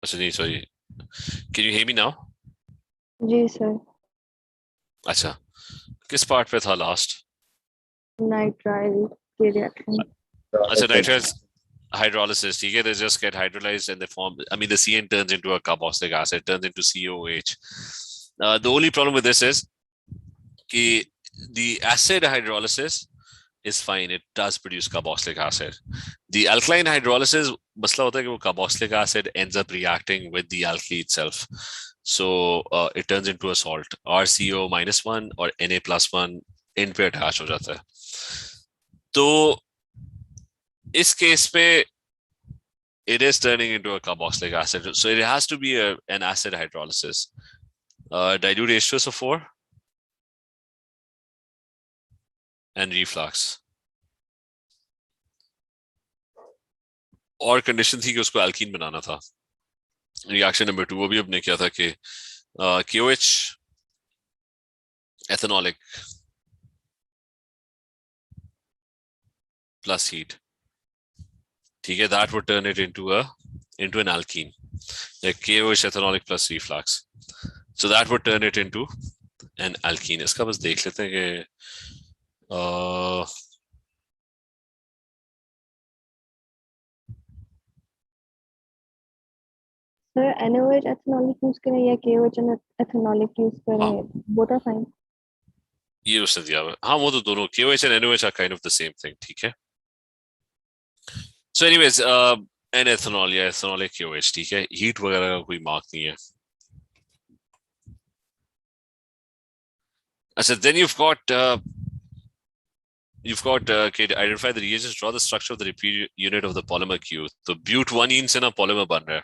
अच्छा नहीं sorry. Can you hear me now? जी सर. अच्छा किस पार्ट पे था लास्ट? नाइट्राइल के रिएक्शन. अच्छा nitriles hydrolysis, ठीक है, they just get hydrolyzed and they form, I mean the CN turns into a carboxylic acid, turns into COH. The only problem with this is कि the acid hydrolysis is fine, it does produce carboxylic acid. The alkaline hydrolysis मसला होता है कि वो carboxylic acid ends up reacting with the alkali itself, so it turns into a salt, RCO-1 और Na+1 इन पे attach हो जाता है. तो इस केस पे it is turning into a carboxylic acid, so it has to be an acid hydrolysis. Dilute H2SO4 and reflux. और condition थी कि उसको एल्कीन बनाना था. रिएक्शन नंबर 2 वो भी हमने किया था कि KOH ethanolic plus heat, ठीक है, that would turn it into an alkene, like KOH ethanolic plus reflux, so that would turn it into an alkene. इसका बस देख लेते हैं कि सर NaOH एथेनॉलिक यूज करें या KOH एथेनॉलिक यूज करें, बोथ आर फाइन. ये उसने दिया हुआ. हाँ वो तो दोनों KOH and NaOH are kind of the same thing, ठीक है. So anyways, an ethanol या ethanolic KOH, ठीक है, हीट वगैरह का कोई मार्क नहीं है. अच्छा, then you've got okay, identify the reagents, draw the structure of the repeat unit of the polymer Q. So but-1-ene से ना polymer बन रहा है.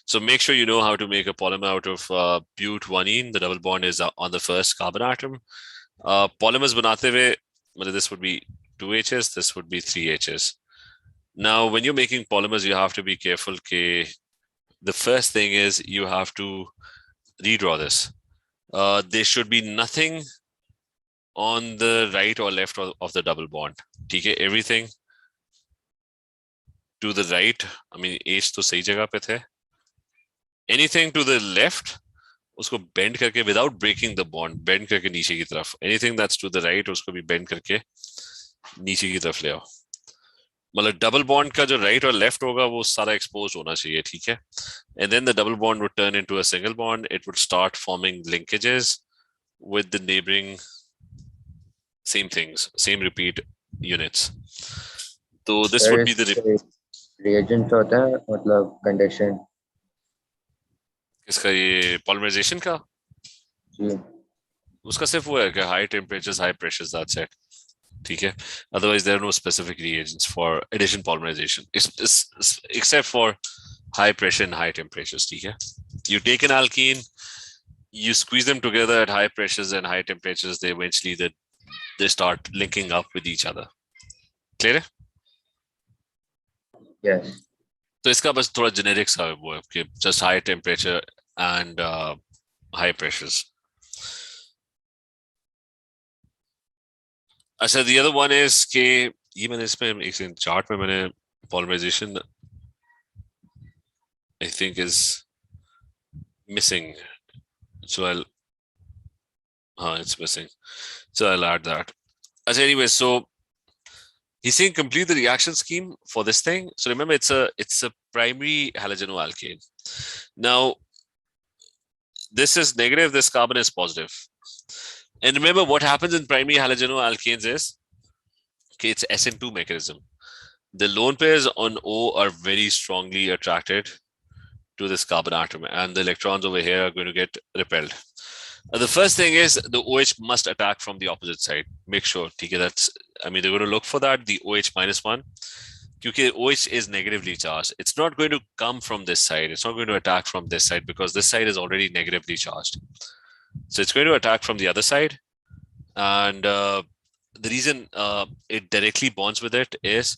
So make sure you know how to make a polymer out of but-1-ene. The double bond is on the first carbon atom. Polymers बनाते हुए, this would be 2 H's, this would be 3 H's. Now, when you're making polymers, you have to be careful. The first thing is you have to redraw this. There should be nothing on the right or left of the double bond. Okay, everything to the right. I mean, H तो सही जगह पे थे. Anything to the left, उसको bend करके without breaking the bond, bend करके नीचे की तरफ. Anything that's to the right, उसको भी bend करके नीचे की तरफ ले आओ. मतलब डबल बॉन्ड का जो राइट और लेफ्ट होगा वो सारा एक्सपोज होना चाहिए, ठीक है. And then the double bond would turn into a single bond. It would start forming linkages with the neighbouring same things, same repeat units. तो this would be the reagent होता है, मतलब कंडीशन इसका ये पॉलिमराइजेशन का जी. उसका सिर्फ वो है कि high temperatures high pressures, that's it, ठीक है. Otherwise, there are no specific reagents for addition polymerization, except for high pressure and high temperatures. ठीक है. You take an alkene, you squeeze them together at high pressures and high temperatures. They eventually they start linking up with each other. Clear? Yes. तो इसका बस थोड़ा generic सा वो है कि just high temperature and high pressures. अच्छा, the other one is कि ये मैंने इसमें एक चार्ट में मैंने polymerization I think is missing, so it's missing, so I'll add that. As anyway, so he's saying complete the reaction scheme for this thing. So remember, it's a primary halogenoalkane. Now this is negative, this carbon is positive. And remember what happens in primary halogenoalkanes is, okay, it's SN2 mechanism. The lone pairs on O are very strongly attracted to this carbon atom, and the electrons over here are going to get repelled. The first thing is the OH must attack from the opposite side. Make sure, okay, that's, I mean, they're going to look for that, the OH -1, because OH is negatively charged. It's not going to come from this side. It's not going to attack from this side because this side is already negatively charged. So it's going to attack from the other side. And the reason it directly bonds with it is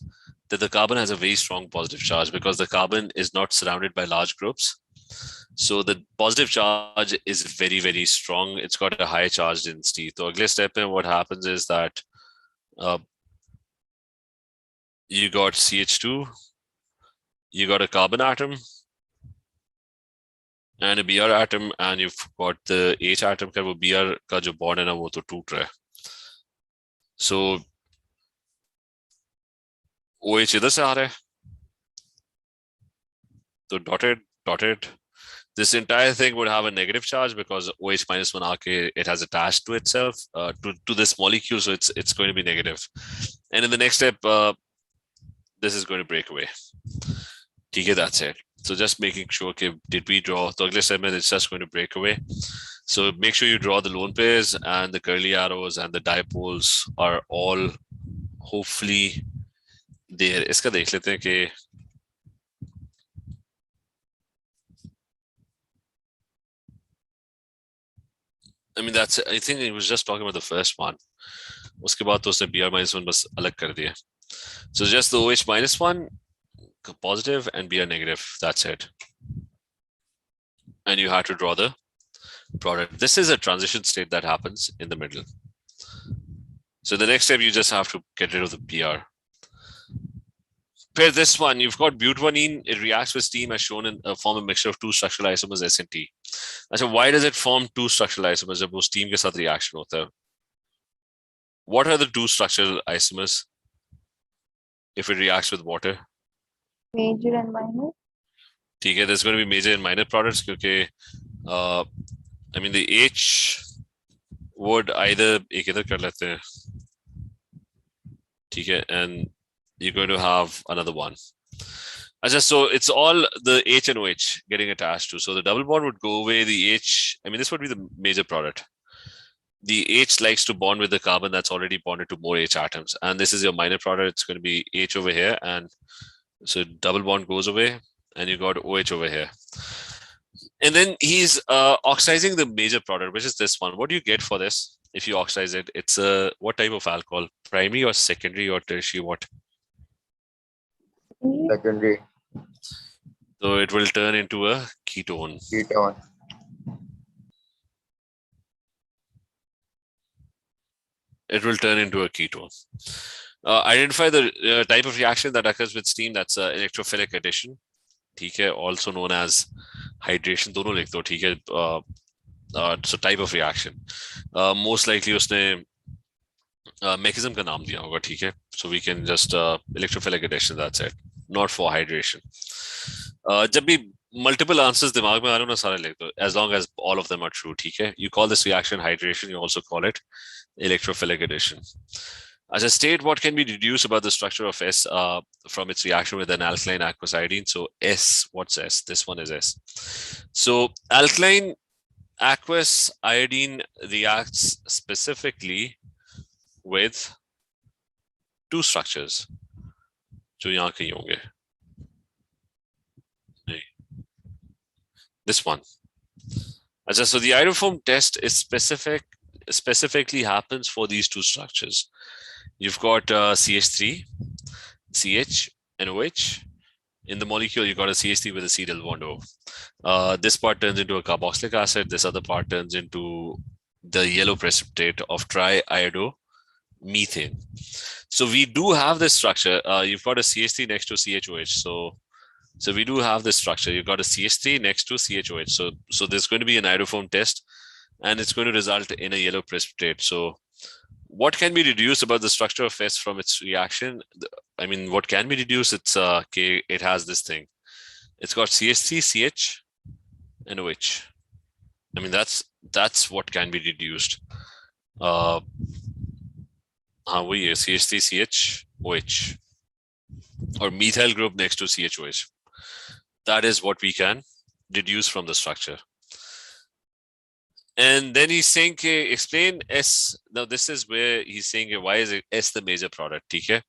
that the carbon has a very strong positive charge because the carbon is not surrounded by large groups. So the positive charge is very, very strong. It's got a high charge density. So अगले step में what happens is that you got CH2, you got a carbon atom and a Br atom, and you've got the H atom का वो Br का जो bond है ना वो तो टूट रहा है. So OH इधर से आ रहा है. So dotted. This entire thing would have a negative charge because OH -1 aake, it has attached to itself to this molecule, so it's going to be negative. And in the next step, this is going to break away. Okay, that's it. So just making sure, okay, did we draw? So agle step mein it's just going to break away. So make sure you draw the lone pairs and the curly arrows and the dipoles are all hopefully there. Iska dekh lete hain ki I mean, that's, I think he was just talking about the first one. Uske baad to usne Br -1 bas alag kar diya. So just the OH -1 positive and Br negative. That's it. And you have to draw the product. This is a transition state that happens in the middle. So the next step, you just have to get rid of the Br. Pair this one, you've got butanene, it reacts with steam as shown in a form a mixture of two structural isomers S and T. So why does it form two structural isomers जब वो steam के साथ reaction होता है? What are the two structural isomers if it reacts with water? Major and minor. ठीक है, there's going to be major and minor products क्योंकि I mean the H would either एक इधर कर लेते हैं, ठीक है, and you're going to have another one. So it's all the H and OH getting attached to. So the double bond would go away. The H, I mean, this would be the major product. The H likes to bond with the carbon that's already bonded to more H atoms. And this is your minor product. It's going to be H over here. And so double bond goes away and you got OH over here. And then he's oxidizing the major product, which is this one. What do you get for this? If you oxidize it, it's a, what type of alcohol? Primary or secondary or tertiary? What? Secondary. So it will turn into a ketone. Ketone. It will turn into a ketone. Identify the type of reaction that occurs with steam. That's electrophilic addition. Okay, also known as hydration. दोनों लिख दो, ठीक है. So type of reaction. Most likely उसने mechanism का नाम दिया होगा, ठीक है. So we can just electrophilic addition. That's it. Not for hydration. जब भी multiple answers दिमाग में आ रहे हो ना सारे लिख दो, as long as all of them are true, ठीक है. You call this reaction hydration. You also call it electrophilic addition. As a state, what can be deduced about the structure of S from its reaction with an alkaline aqueous iodine? So S, what's S? This one is S. So alkaline aqueous iodine reacts specifically with two structures. जो यहाँ कहीं होंगे. This one. So the iodoform test is specifically happens for these two structures. You've got CH3, CH, and OH. In the molecule, you've got a CH3 with a C double bond O. This part turns into a carboxylic acid. This other part turns into the yellow precipitate of triiodomethane. So we do have this structure. You've got a CH3 next to CHOH. So we do have this structure. You've got a CH3 next to CHOH. So there's going to be an iodoform test, and it's going to result in a yellow precipitate. So what can be deduced about the structure of S from its reaction? I mean, what can be deduced? It's it has this thing. It's got CH3, CH, and OH. I mean, that's what can be reduced. वही है CH3CHOH or methyl group next to CHOH. That is what we can deduce from the structure. And then he's saying, explain S. Now this is where he's saying, why is S the major product? Okay.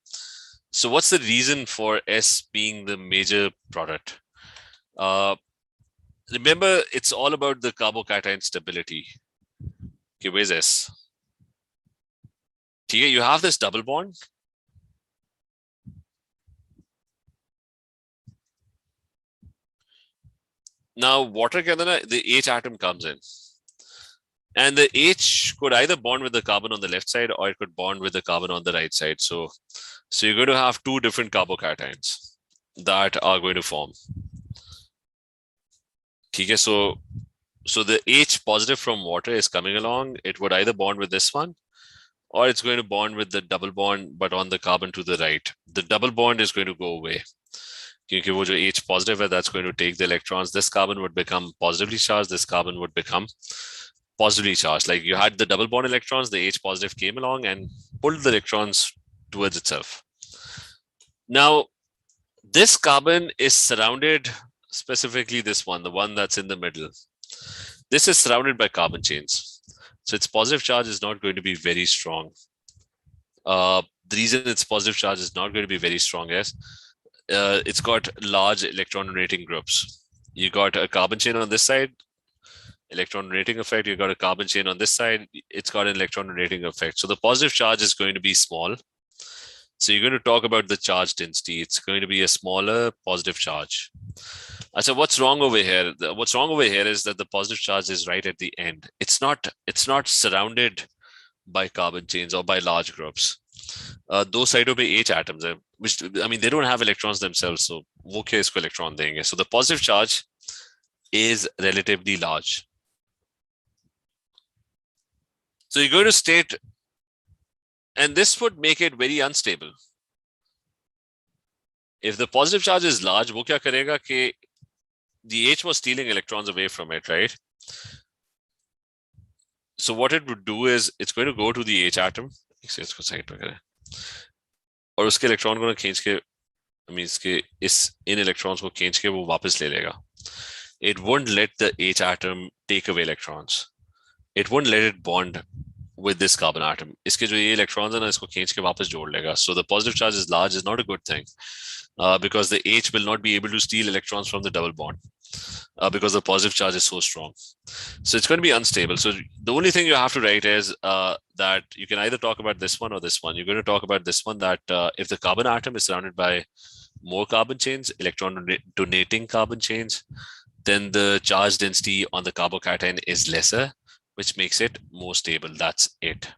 So what's the reason for S being the major product? Remember, it's all about the carbocation stability. Okay, where's S? Okay, you have this double bond. Now, water के अंदर ना, the H atom comes in. And the H could either bond with the carbon on the left side or it could bond with the carbon on the right side. So you're going to have two different carbocations that are going to form. Okay, so the H positive from water is coming along. It would either bond with this one or it's going to bond with the double bond, but on the carbon to the right. The double bond is going to go away. Because wo jo H positive hai, that's going to take the electrons. This carbon would become positively charged. This carbon would become positively charged. Like you had the double bond electrons, the H positive came along and pulled the electrons towards itself. Now, this carbon is surrounded, specifically this one, the one that's in the middle. This is surrounded by carbon chains. So its positive charge is not going to be very strong. The reason its positive charge is not going to be very strong is it's got large electron donating groups. You got a carbon chain on this side, electron donating effect. You got a carbon chain on this side, it's got an electron donating effect. So the positive charge is going to be small. So you're going to talk about the charge density. It's going to be a smaller positive charge. So what's wrong over here? What's wrong over here is that the positive charge is right at the end. It's not surrounded by carbon chains or by large groups. Those sides पे H atoms हैं, which I mean they don't have electrons themselves, so वो क्या इसको electron देंगे? So the positive charge is relatively large. So you're going to state, and this would make it very unstable. If the positive charge is large, वो क्या करेगा कि the H was stealing electrons away from it, right? So what it would do is it's going to go to the H atom. इसको side पे करें और उसके electron को ना खींच के, I mean इसके इन इलेक्ट्रॉन्स को खींच के वो वापस ले लेगा. It won't let the H atom take away electrons. It won't let it bond with this carbon atom. इसके जो ये electrons है ना, इसको खींच के वापस जोड़ लेगा. So the positive charge is large is not a good thing, because the H will not be able to steal electrons from the double bond, because the positive charge is so strong. So it's going to be unstable. So the only thing you have to write is that you can either talk about this one or this one. You're going to talk about this one, that if the carbon atom is surrounded by more carbon chains, electron donating carbon chains, then the charge density on the carbocation is lesser, which makes it more stable. That's it.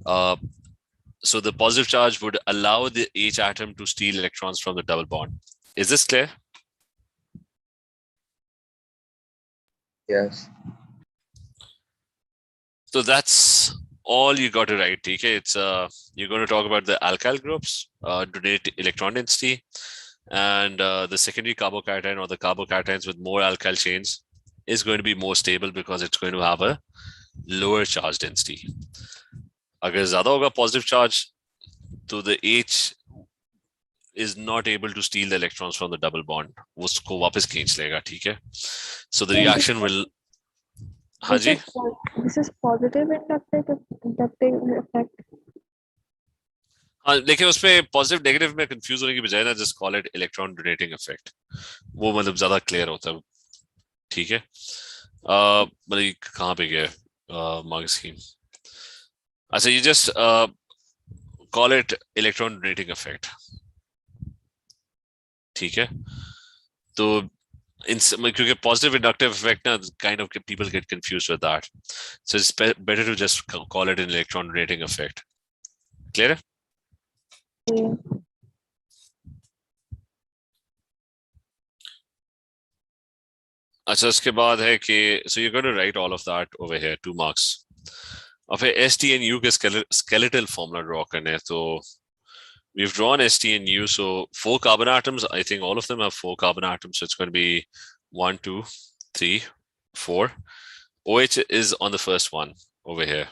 So the positive charge would allow the H atom to steal electrons from the double bond. Is this clear? Yes. So that's all you got to write. Okay, it's you're going to talk about the alkyl groups, donate electron density, and the secondary carbocation or the carbocations with more alkyl chains is going to be more stable because it's going to have a lower charge density. अगर ज़्यादा होगा positive charge, तो the H is not able to steal the electrons from the double bond. उसको वापस खींच लेगा, ठीक है? So the reaction will. हाँ जी. This is positive inductive effect. हाँ, लेकिन उसमें positive negative में confuse होने की बजाय ना, just call it electron donating effect. वो मतलब ज़्यादा clear होता है, ठीक है? मतलब कहाँ पे गया mark scheme? अच्छा, you just call it electron donating effect. ठीक है? तो क्योंकि positive inductive effect ना, kind of people get confused with that. So it's better to just call it an electron donating effect. Clear? Yeah. अच्छा, उसके बाद है कि so you're going to write all of that over here, 2 marks. और फिर ST and U के skeletal formula draw करने हैं. तो we've drawn ST and U, so 4 carbon atoms. I think all of them have 4 carbon atoms, so it's going to be 1, 2, 3, 4. OH is on the first one over here.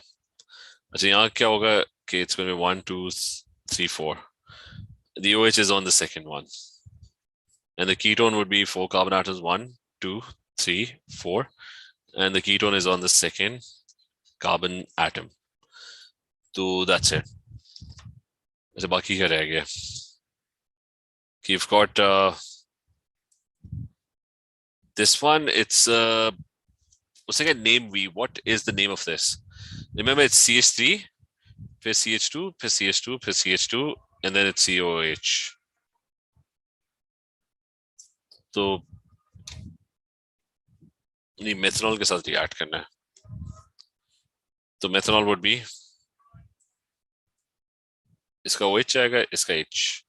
अच्छा यहाँ क्या होगा कि it's going to be 1, 2, 3, 4. The OH is on the second one. And the ketone would be 4 carbon atoms, 1, 2, 3, 4. And the ketone is on the second carbon atom. So that's it. अच्छा बाकी क्या रह गया? You've got this one. It's what's again name V. What is the name of this? Remember, it's CH3, फिर CH2, फिर CH2, फिर CH2, and then it's COH. तो नहीं methanol के साथ react करना है. तो methanol would be इसका OH आएगा, इसका H.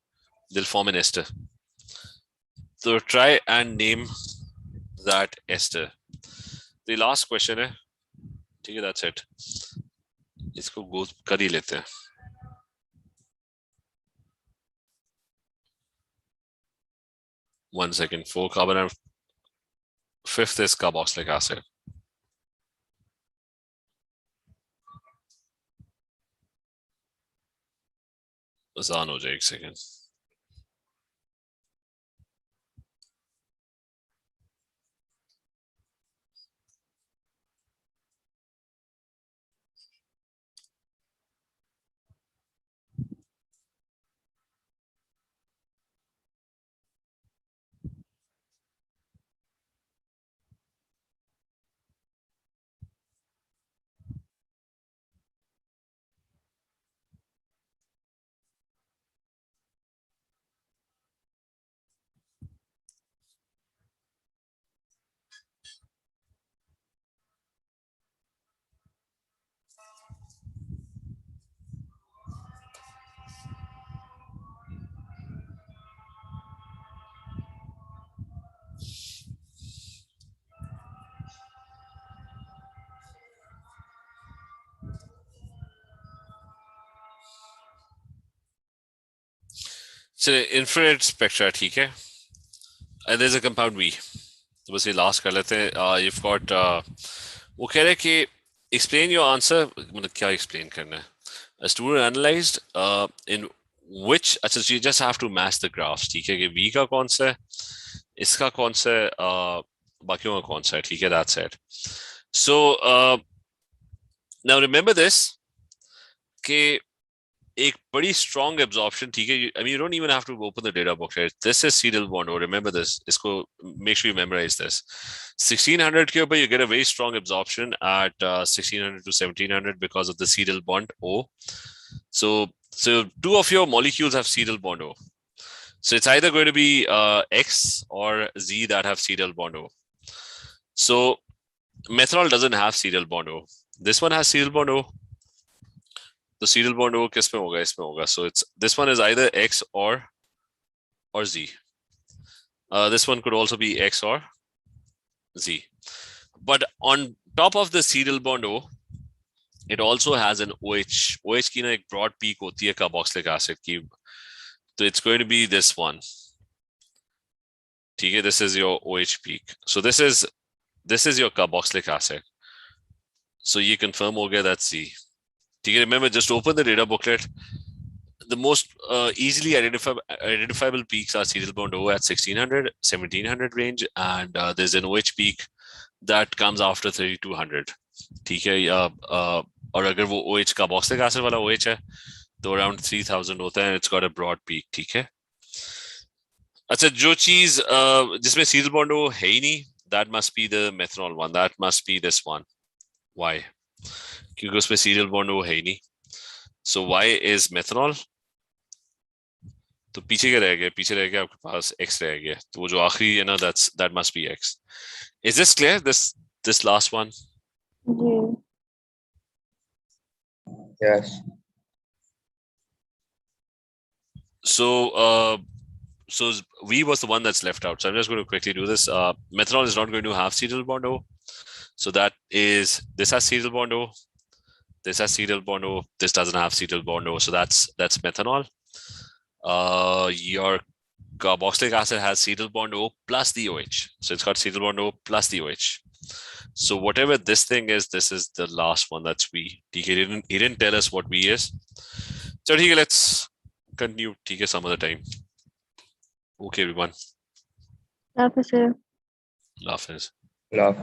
They'll form an ester. So try and name that ester. The last question है, ठीक है, that's it. इसको go कर ही लेते हैं. One second. 4 carbon and fifth is carboxylic acid. आसान हो जाए एक सेकेंड. So infrared spectra, ठीक है. And there's a compound V. तो बस ये last कर लेते हैं. You've got वो कह रहे कि explain your answer. मतलब क्या explain करना है? A student analyzed in which, अच्छा, so you just have to match the graphs, ठीक है, कि V का कौन सा है, इसका कौन सा है, बाकियों का कौन सा है, ठीक है, that's it. So now remember this कि एक बड़ी strong absorption, ठीक है. I mean, you don't even have to open the data book, right? This is serial bond. Or remember this. इसको make sure you memorize this. 1600 के ऊपर you get a very strong absorption at 1600 to 1700 because of the serial bond O. So two of your molecules have serial bond O. So it's either going to be X or Z that have serial bond O. So methanol doesn't have serial bond O. This one has serial bond O. The serial bond O किसमें होगा, इसमें होगा. So it's this one is either X or Z. This one could also be X or Z. But on top of the serial bond O, it also has an OH. OH की ना एक broad peak होती है carboxylic acid की. So it's going to be this one. ठीक है, this is your OH peak. So this is your carboxylic acid. So ये confirm हो गया, that's Z. Remember, just open the data booklet. The most easily identifiable peaks are serial bond O at 1600, 1700 range, and there's an OH peak that comes after 3200. ठीक है, और अगर वो OH carboxylic acid वाला OH है तो around 3000 होता है, it's got a broad peak. ठीक है. अच्छा, जो चीज जिसमें serial bond O है ही नहीं, that must be the methanol one. That must be this one. Why? क्योंकि उसमें serial bond O है ही नहीं. So why is methanol? तो पीछे क्या रह गया? पीछे रह गया आपके पास X रह गया. तो वो जो आखिरी है ना, that must be X. Is this clear? This last one? Yes. So V was the one that's left out. So I'm just going to quickly do this. Methanol is not going to have serial bond O. So this has serial bond O. This has serial bond O. This doesn't have serial bond O. So that's methanol. Your carboxylic acid has serial bond O plus the OH. So it's got serial bond O plus the OH. So whatever this thing is, this is the last one. That's V. ठीक है, he didn't tell us what V is. So ठीक है, let's continue. ठीक है, some other time. Okay, everyone. Officer. Love is. Love.